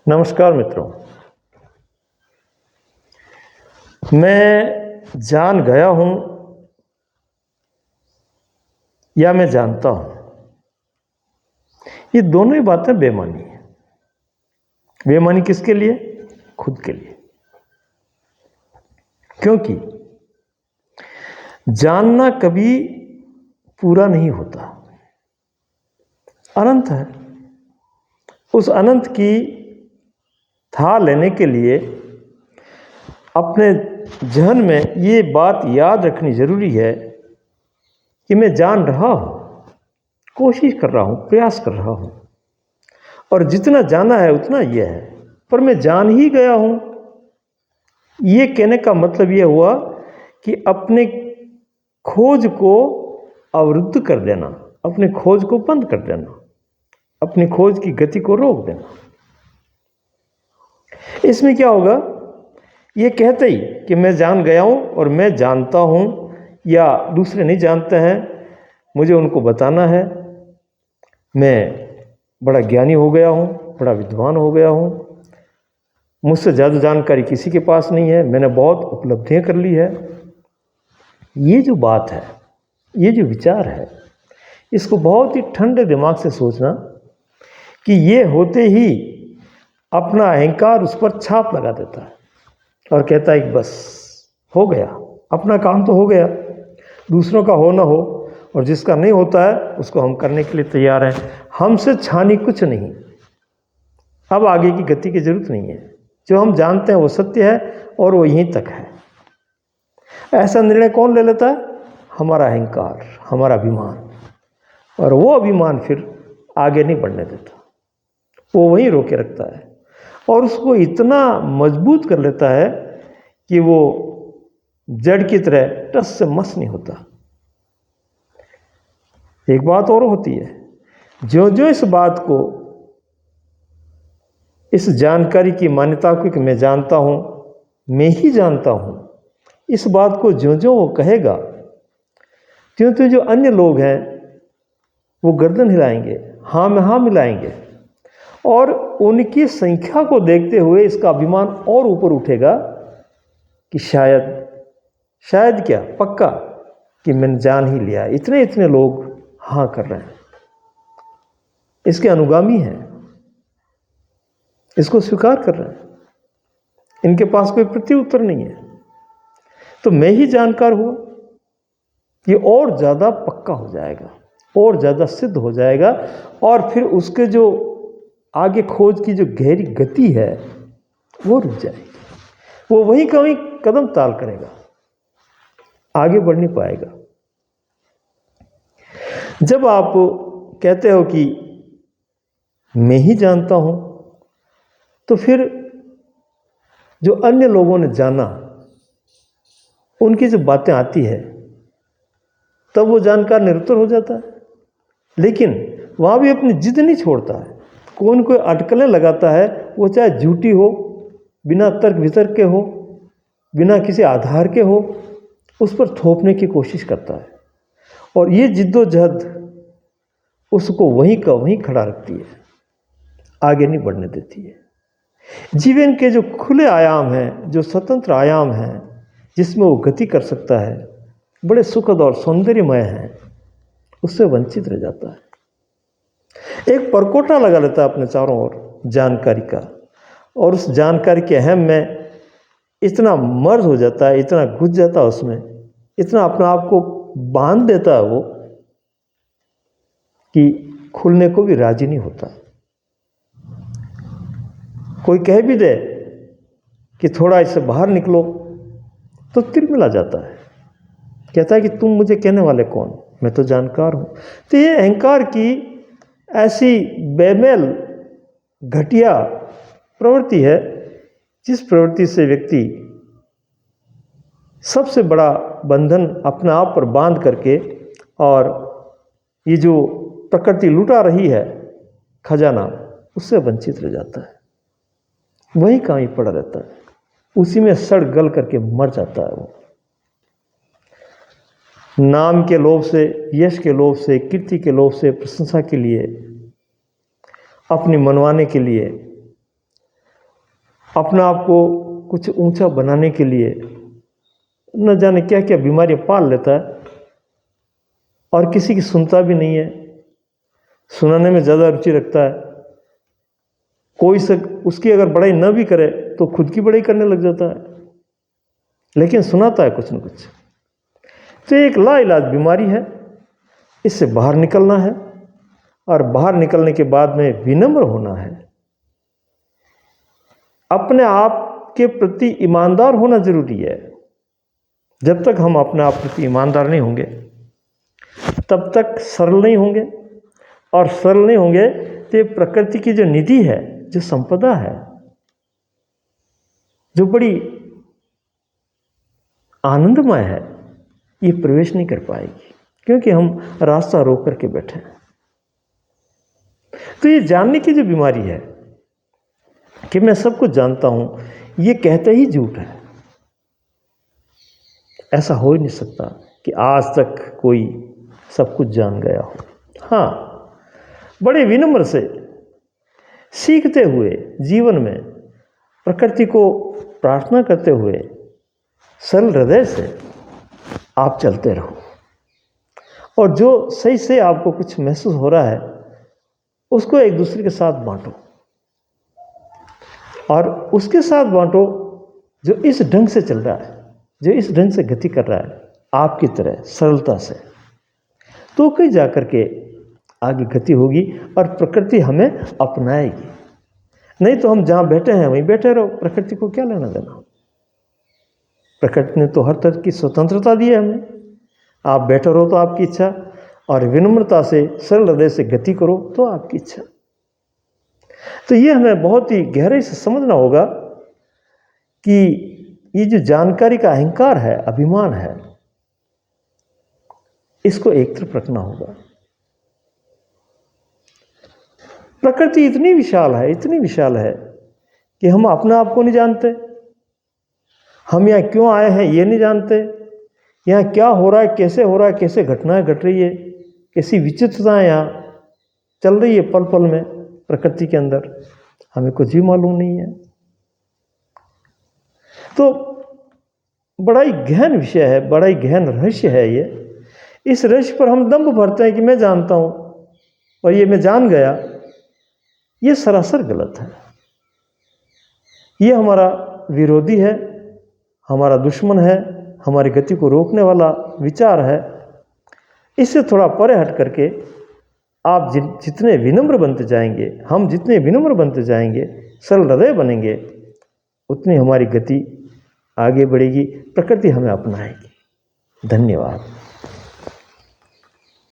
नमस्कार मित्रों। मैं जान गया हूँ या मैं जानता हूँ, ये दोनों ही बातें बेमानी है। बेमानी किसके लिए? खुद के लिए। क्योंकि जानना कभी पूरा नहीं होता, अनंत है। उस अनंत की था लेने के लिए अपने जहन में ये बात याद रखनी ज़रूरी है कि मैं जान रहा हूँ, कोशिश कर रहा हूँ, प्रयास कर रहा हूँ, और जितना जाना है उतना यह है, पर मैं जान ही गया हूँ। ये कहने का मतलब ये हुआ कि अपने खोज को अवरुद्ध कर देना, अपने खोज को बंद कर देना, अपनी खोज की गति को रोक देना। इसमें क्या होगा? ये कहते ही कि मैं जान गया हूँ और मैं जानता हूँ, या दूसरे नहीं जानते हैं, मुझे उनको बताना है, मैं बड़ा ज्ञानी हो गया हूँ, बड़ा विद्वान हो गया हूँ, मुझसे ज़्यादा जानकारी किसी के पास नहीं है, मैंने बहुत उपलब्धियाँ कर ली है। ये जो बात है, ये जो विचार है, इसको बहुत ही ठंडे दिमाग से सोचना कि ये होते ही अपना अहंकार उस पर छाप लगा देता है और कहता है कि बस हो गया, अपना काम तो हो गया, दूसरों का हो ना हो, और जिसका नहीं होता है उसको हम करने के लिए तैयार हैं, हमसे छानी कुछ नहीं, अब आगे की गति की जरूरत नहीं है, जो हम जानते हैं वो सत्य है और वो यहीं तक है। ऐसा निर्णय कौन ले लेता है? हमारा अहंकार, हमारा अभिमान, और वो अभिमान फिर आगे नहीं बढ़ने देता, वो वहीं रोके रखता है और उसको इतना मजबूत कर लेता है कि वो जड़ की तरह टस से मस नहीं होता। एक बात और होती है, जो जो इस बात को, इस जानकारी की मान्यता को कि मैं जानता हूँ, मैं ही जानता हूँ, इस बात को जो जो वो कहेगा, त्यों त्यों जो अन्य लोग हैं वो गर्दन हिलाएंगे, हाँ में हाँ मिलाएंगे, और उनकी संख्या को देखते हुए इसका अभिमान और ऊपर उठेगा कि शायद क्या, पक्का कि मैंने जान ही लिया, इतने इतने लोग हाँ कर रहे हैं, इसके अनुगामी हैं, इसको स्वीकार कर रहे हैं, इनके पास कोई प्रत्युत्तर नहीं है, तो मैं ही जानकार हुआ, ये और ज़्यादा पक्का हो जाएगा, और ज़्यादा सिद्ध हो जाएगा, और फिर उसके जो आगे खोज की जो गहरी गति है वो रुक जाएगी, वो वहीं का वहीं कदम ताल करेगा, आगे बढ़ नहीं पाएगा। जब आप कहते हो कि मैं ही जानता हूं, तो फिर जो अन्य लोगों ने जाना, उनकी जब बातें आती है तब वो जानकार निरुत्तर हो जाता है, लेकिन वहाँ भी अपनी जिद नहीं छोड़ता है, कोई न कोई अटकलें लगाता है, वो चाहे झूठी हो, बिना तर्क वितर्क के हो, बिना किसी आधार के हो, उस पर थोपने की कोशिश करता है, और ये जिद्दोजहद उसको वहीं का वहीं खड़ा रखती है, आगे नहीं बढ़ने देती है। जीवन के जो खुले आयाम हैं, जो स्वतंत्र आयाम हैं, जिसमें वो गति कर सकता है, बड़े सुखद और सौंदर्यमय हैं, उससे वंचित रह जाता है। एक परकोटा लगा लेता है अपने चारों ओर जानकारी का, और उस जानकारी के अहम में इतना मर्ज हो जाता है, इतना घुस जाता है उसमें, इतना अपने आप को बांध देता है वो कि खुलने को भी राजी नहीं होता। कोई कह भी दे कि थोड़ा इससे बाहर निकलो तो तिलमिला जाता है, कहता है कि तुम मुझे कहने वाले कौन, मैं तो जानकार हूँ। तो ये अहंकार की ऐसी बेमेल घटिया प्रवृत्ति है, जिस प्रवृत्ति से व्यक्ति सबसे बड़ा बंधन अपने आप पर बांध करके, और ये जो प्रकृति लुटा रही है खजाना, उससे वंचित रह जाता है, वहीं कहीं पड़ा रहता है, उसी में सड़ गल करके मर जाता है वो। नाम के लोभ से, यश के लोभ से, कीर्ति के लोभ से, प्रशंसा के लिए, अपनी मनवाने के लिए अपने आप को कुछ ऊंचा बनाने के लिए न जाने क्या क्या बीमारियां पाल लेता है और किसी की सुनता भी नहीं है, सुनाने में ज़्यादा रुचि रखता है। कोई से उसकी अगर बड़ाई न भी करे तो खुद की बड़ाई करने लग जाता है, लेकिन सुनाता है कुछ न कुछ। तो एक लाइलाज बीमारी है, इससे बाहर निकलना है और बाहर निकलने के बाद में विनम्र होना है। अपने आप के प्रति ईमानदार होना जरूरी है। जब तक हम अपने आप प्रति ईमानदार नहीं होंगे तब तक सरल नहीं होंगे, और सरल नहीं होंगे तो प्रकृति की जो निधि है, जो संपदा है, जो बड़ी आनंदमय है, ये प्रवेश नहीं कर पाएगी, क्योंकि हम रास्ता रोक करके बैठे हैं। तो ये जानने की जो बीमारी है कि मैं सब कुछ जानता हूं, ये कहते ही झूठ है। ऐसा हो ही नहीं सकता कि आज तक कोई सब कुछ जान गया हो। हाँ, बड़े विनम्र से सीखते हुए जीवन में प्रकृति को प्रार्थना करते हुए सरल हृदय से आप चलते रहो, और जो सही से आपको कुछ महसूस हो रहा है उसको एक दूसरे के साथ बांटो, और उसके साथ बांटो जो इस ढंग से चल रहा है, जो इस ढंग से गति कर रहा है आपकी तरह सरलता से, तो कहीं जाकर के आगे गति होगी और प्रकृति हमें अपनाएगी। नहीं तो हम जहाँ बैठे हैं वहीं बैठे रहो, प्रकृति को क्या लेना देना। प्रकृति ने तो हर तरह की स्वतंत्रता दी है हमें। आप बैठे रहो तो आपकी इच्छा, और विनम्रता से सरल हृदय से गति करो तो आपकी इच्छा। तो ये हमें बहुत ही गहराई से समझना होगा कि ये जो जानकारी का अहंकार है, अभिमान है, इसको एक तरफ रखना होगा। प्रकृति इतनी विशाल है, इतनी विशाल है कि हम अपने आप को नहीं जानते। हम यहाँ क्यों आए हैं ये नहीं जानते, यहाँ क्या हो रहा है, कैसे हो रहा है, कैसे घटनाएं घट रही है, कैसी विचित्रताएं यहाँ चल रही है पल पल में प्रकृति के अंदर, हमें कुछ भी मालूम नहीं है। तो बड़ा ही गहन विषय है, बड़ा ही गहन रहस्य है ये। इस रहस्य पर हम दंभ भरते हैं कि मैं जानता हूँ और ये मैं जान गया, ये सरासर गलत है। ये हमारा विरोधी है, हमारा दुश्मन है, हमारी गति को रोकने वाला विचार है। इससे थोड़ा परे हट करके आप जितने विनम्र बनते जाएंगे, हम जितने विनम्र बनते जाएंगे, सरल हृदय बनेंगे, उतनी हमारी गति आगे बढ़ेगी, प्रकृति हमें अपनाएगी। धन्यवाद।